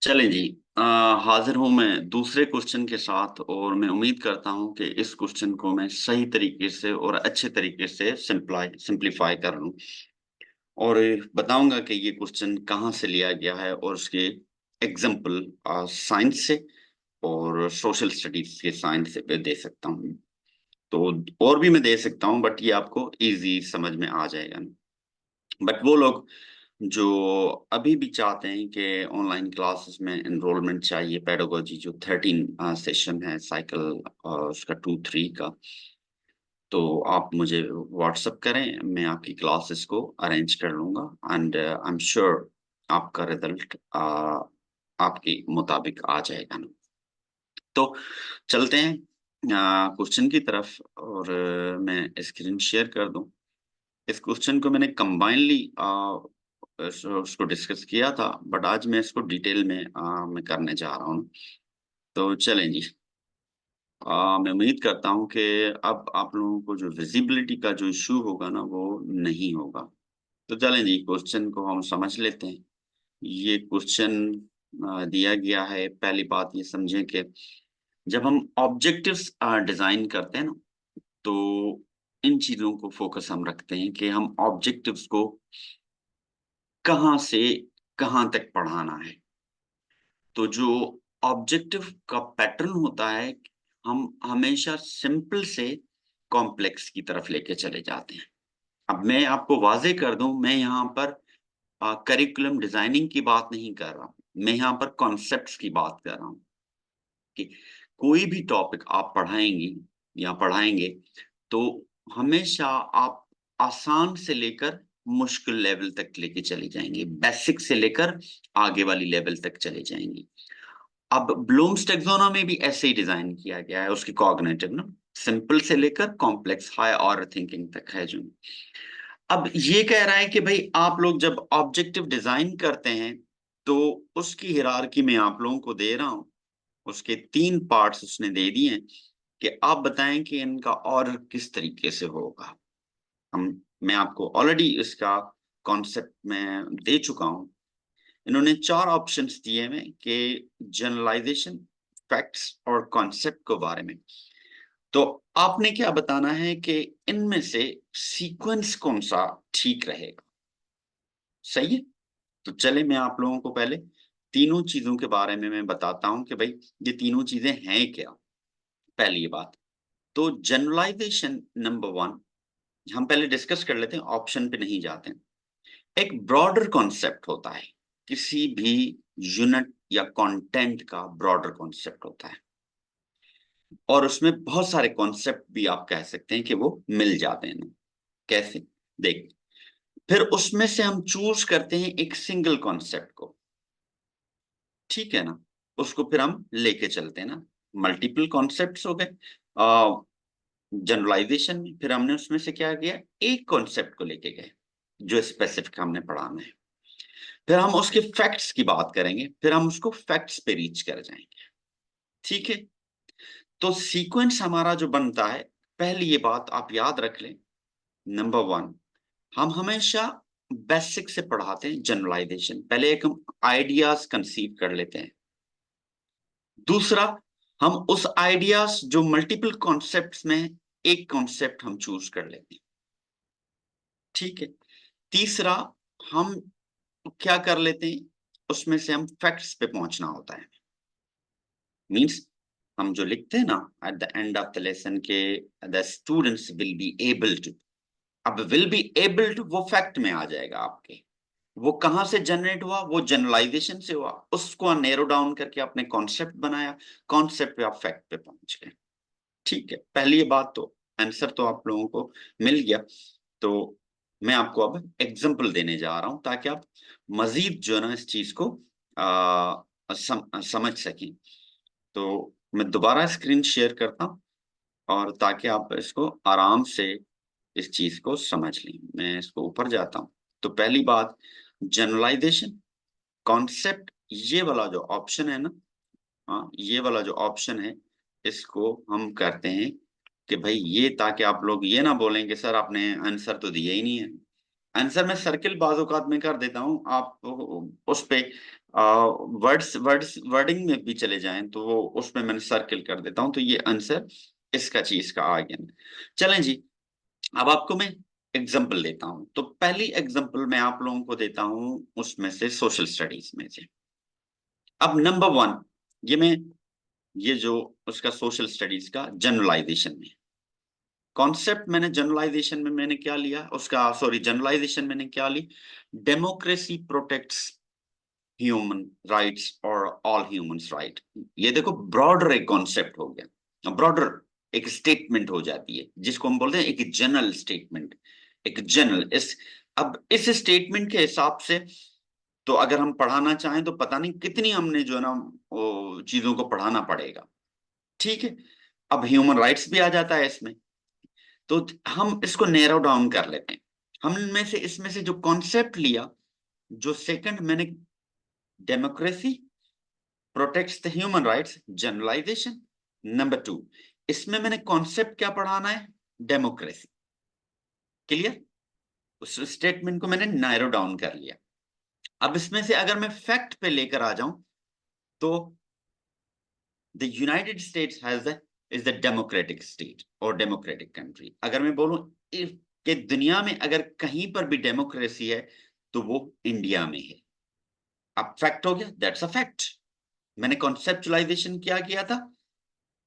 चलें जी। हाजिर हूं मैं दूसरे क्वेश्चन के साथ और मैं उम्मीद करता हूं कि इस क्वेश्चन को मैं सही तरीके से और अच्छे तरीके से सिंप्लीफाई कर लूं और बताऊंगा कि ये क्वेश्चन कहाँ से लिया गया है और उसके एग्जाम्पल साइंस से और सोशल स्टडीज के साइंस से भी दे सकता हूँ। तो और भी मैं दे सकता हूँ बट ये आपको इजी समझ में आ जाएगा। बट वो लोग जो अभी भी चाहते हैं कि ऑनलाइन क्लासेस में एनरोलमेंट चाहिए, पेडागोजी जो 13 सेशन है साइकिल उसका 2-3 का, तो आप मुझे व्हाट्सअप करें, मैं आपकी क्लासेस को अरेंज कर लूंगा एंड आई एम श्योर आपका रिजल्ट आपके मुताबिक आ जाएगा ना। तो चलते हैं क्वेश्चन की तरफ और मैं स्क्रीन शेयर कर दूं। इस क्वेश्चन को मैंने कंबाइनली उसको डिस्कस किया था बट आज मैं इसको डिटेल में मैं करने जा रहा हूँ। तो चलें जी। मैं उम्मीद करता हूँ कि अब आप लोगों को जो विजिबिलिटी का जो इश्यू होगा ना वो नहीं होगा। तो चलें जी, क्वेश्चन को हम समझ लेते हैं। ये क्वेश्चन दिया गया है। पहली बात ये समझें कि जब हम ऑब्जेक्टिव्स डिजाइन करते हैं ना, तो इन चीजों को फोकस हम रखते हैं कि हम ऑब्जेक्टिव्स को कहाँ से कहाँ तक पढ़ाना है। तो जो ऑब्जेक्टिव का पैटर्न होता है, हम हमेशा सिंपल से कॉम्प्लेक्स की तरफ लेके चले जाते हैं। अब मैं आपको वाजे कर दूं, मैं यहाँ पर करिकुलम डिजाइनिंग की बात नहीं कर रहा हूँ, मैं यहाँ पर कॉन्सेप्ट्स की बात कर रहा हूँ कि कोई भी टॉपिक आप पढ़ाएंगी या पढ़ाएंगे तो हमेशा आप आसान से लेकर मुश्किल लेवल तक लेके चले जाएंगे, बेसिक से लेकर आगे वाली लेवल तक चले जाएंगे। अब ब्लूम्स टैक्सोनॉमी भी ऐसे ही डिजाइन किया गया है, उसकी कॉग्निटिव ना सिंपल से लेकर कॉम्प्लेक्स हाई ऑर्डर थिंकिंग तक है जो। अब ये कह रहा है कि भाई आप लोग जब ऑब्जेक्टिव डिजाइन करते हैं तो उसकी हिरारकी में आप लोगों को दे रहा हूं, उसके 3 पार्ट्स उसने दे दिए हैं कि आप बताएं कि इनका ऑर्डर किस तरीके से होगा। हम मैं आपको ऑलरेडी इसका कॉन्सेप्ट में दे चुका हूं। इन्होंने 4 ऑप्शंस दिए हैं कि जनरलाइजेशन, फैक्ट्स और कॉन्सेप्ट के बारे में। तो आपने क्या बताना है कि इनमें से सीक्वेंस कौन सा ठीक रहेगा। सही है। तो चले मैं आप लोगों को पहले तीनों चीजों के बारे में मैं बताता हूं कि भाई ये तीनों चीजें हैं क्या। पहली बात तो जनरलाइजेशन नंबर 1 हम पहले डिस्कस कर लेते हैं, ऑप्शन पे नहीं जाते हैं। एक ब्रॉडर कॉन्सेप्ट होता है, किसी भी यूनिट या कंटेंट का ब्रॉडर कॉन्सेप्ट होता है और उसमें बहुत सारे कॉन्सेप्ट भी आप कह सकते हैं कि वो मिल जाते हैं ना। कैसे? देख, फिर उसमें से हम चूज करते हैं एक सिंगल कॉन्सेप्ट को, ठीक है ना। उसको फिर हम लेके चलते हैं ना। मल्टीपल कॉन्सेप्ट्स हो गए जनरलाइजेशन में, फिर हमने उसमें से क्या किया, एक कॉन्सेप्ट को लेके गए जो स्पेसिफिक हमने पढ़ाना है। फिर हम उसके फैक्ट्स की बात करेंगे, फिर हम उसको फैक्ट्स पे रीच कर जाएंगे, ठीक है। तो सीक्वेंस हमारा जो बनता है, पहली ये बात आप याद रख लें। नंबर 1, हम हमेशा बेसिक से पढ़ाते हैं जनरलाइजेशन, पहले एक हम आइडियाज कंसीव कर लेते हैं। दूसरा, हम उस आइडियाज जो मल्टीपल कॉन्सेप्ट्स में है, एक कॉन्सेप्ट हम चूज कर लेते हैं, ठीक है। तीसरा, हम क्या कर लेते हैं, उसमें से हम फैक्ट्स पे पहुंचना होता है। मींस हम जो लिखते हैं ना at the end of the lesson के the students will be able to, अब विल बी एबल टू वो फैक्ट में आ जाएगा आपके। वो कहां से जनरेट हुआ, वो जनरलाइजेशन से हुआ, उसको नैरो डाउन करके आपने कॉन्सेप्ट बनाया, कॉन्सेप्ट पे आप फैक्ट पे पहुंच गए, ठीक है। पहली बात तो आंसर तो आप लोगों को मिल गया। तो मैं आपको अब एग्जांपल देने जा रहा हूं ताकि आप मजीद जो है ना इस चीज को समझ सकें। तो मैं दोबारा स्क्रीन शेयर करता हूं और ताकि आप इसको आराम से इस चीज को समझ लें। मैं इसको ऊपर जाता हूं। तो पहली बात, जनरलाइजेशन कॉन्सेप्ट, ये वाला जो ऑप्शन है ना, हाँ ये वाला जो ऑप्शन है, इसको हम करते हैं कि भाई ये, ताकि आप लोग ये ना बोलें कि सर आपने आंसर तो दिया ही नहीं है। आंसर मैं सर्किल बाजूकात में कर देता हूँ, आप उस पे वर्डिंग में भी चले जाएं तो वो उसमें मैंने सर्किल कर देता हूं, तो ये आंसर इसका चीज का आ गया। चलें जी, अब आपको मैं एग्जांपल देता हूं। तो पहली एग्जांपल मैं आप लोगों को देता हूं उसमें से सोशल स्टडीज में से। अब नंबर वन, ये जो उसका सोशल स्टडीज का जनरलाइजेशन में कॉन्सेप्ट, मैंने जनरलाइजेशन में मैंने क्या लिया उसका, सॉरी जनरलाइजेशन मैंने क्या ली, डेमोक्रेसी प्रोटेक्ट्स ह्यूमन राइट्स और ऑल ह्यूमंस राइट। ये देखो ब्रॉडर एक कॉन्सेप्ट हो गया, ब्रॉडर एक स्टेटमेंट हो जाती है जिसको हम बोलते हैं एक जनरल स्टेटमेंट, एक जनरल अब इस स्टेटमेंट के हिसाब से तो अगर हम पढ़ाना चाहें तो पता नहीं कितनी हमने जो है ना वो चीजों को पढ़ाना पड़ेगा। ठीक है, अब ह्यूमन राइट्स भी आ जाता है इसमें, तो हम इसको नैरो डाउन कर लेते हैं। हम में से इसमें से जो कॉन्सेप्ट लिया, जो सेकंड मैंने democracy protects the human rights generalization, number two इसमें मैंने कॉन्सेप्ट क्या पढ़ाना है, डेमोक्रेसी। क्लियर, उस स्टेटमेंट को मैंने नैरो डाउन कर लिया। अब इसमें से अगर मैं फैक्ट पे लेकर आ जाऊं तो the United states has is the democratic state और डेमोक्रेटिक कंट्री। अगर मैं बोलूं कि दुनिया में अगर कहीं पर भी डेमोक्रेसी है तो वो इंडिया में है। अब फैक्ट हो गया, दैट्स अ फैक्ट। मैंने कॉन्सेप्चुलाइजेशन क्या किया था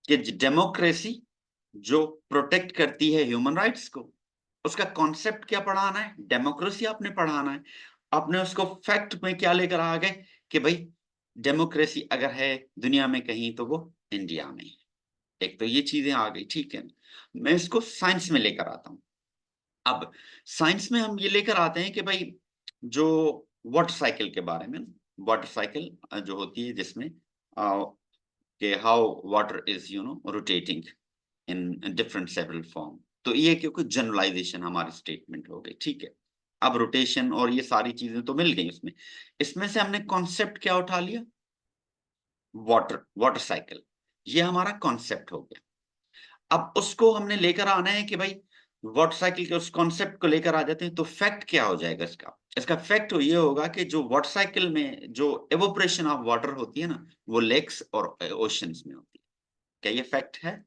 कि डेमोक्रेसी जो प्रोटेक्ट करती है ह्यूमन राइट्स को, उसका कॉन्सेप्ट क्या पढ़ाना है, डेमोक्रेसी आपने पढ़ाना है। आपने उसको फैक्ट में क्या लेकर आ गए कि भाई डेमोक्रेसी अगर है दुनिया में कहीं तो वो इंडिया में है। एक तो ये चीजें आ गई, ठीक है। मैं इसको साइंस में लेकर आता हूं। अब साइंस में हम ये लेकर आते हैं कि भाई जो वाटर साइकिल के बारे में, वाटर साइकिल जो होती है जिसमें कि how water is rotating in different several form. तो ये क्योंकि जनरलाइजेशन हमारी स्टेटमेंट हो गई, ठीक है। अब रोटेशन और ये सारी चीजें तो मिल गई उसमें, इसमें से हमने कॉन्सेप्ट क्या उठा लिया, वाटर वाटर साइकिल, ये हमारा कॉन्सेप्ट हो गया। अब उसको हमने लेकर आना है कि भाई वाटर साइकिल के उस कॉन्सेप्ट को लेकर आ जाते हैं, तो फैक्ट क्या हो जाएगा इसका, इसका फैक्ट ये होगा कि जो वाटर साइकिल में जो एवोपरेशन ऑफ वाटर होती है ना, वो लेक्स और ओशंस में होती है। क्या ये फैक्ट है?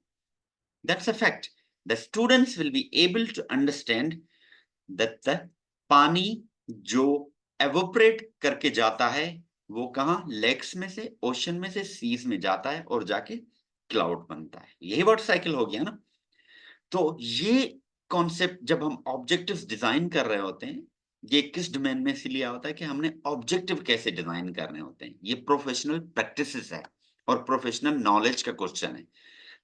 That's a fact. The students will be able to understand that the पानी जो एवोपरेट करके जाता है वो कहाँ, लेक्स में से, ओशन में से, सीज में जाता है और जाके क्लाउड बनता है। यही वाटर साइकिल हो गया ना। तो ये कॉन्सेप्ट जब हम ऑब्जेक्टिव्स डिजाइन कर रहे होते हैं, ये किस डोमेन में से लिया होता है कि हमने ऑब्जेक्टिव कैसे डिजाइन करने होते हैं, ये प्रोफेशनल प्रैक्टिसेस है और प्रोफेशनल नॉलेज का क्वेश्चन है।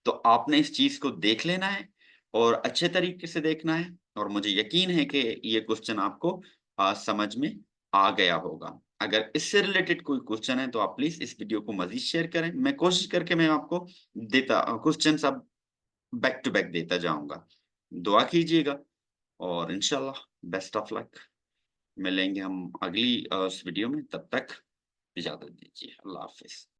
तो आपने इस चीज को देख लेना है और अच्छे तरीके से देखना है, और मुझे यकीन है कि ये क्वेश्चन आपको समझ में आ गया होगा। अगर इससे रिलेटेड कोई क्वेश्चन है तो आप प्लीज इस वीडियो को मजीद शेयर करें, मैं कोशिश करके मैं आपको देता क्वेश्चन सब बैक टू बैक देता जाऊंगा। दुआ कीजिएगा और इंशाल्लाह बेस्ट ऑफ लक। मिलेंगे हम अगली इस वीडियो में, तब तक इजाजत दीजिए, अल्लाह हाफिज।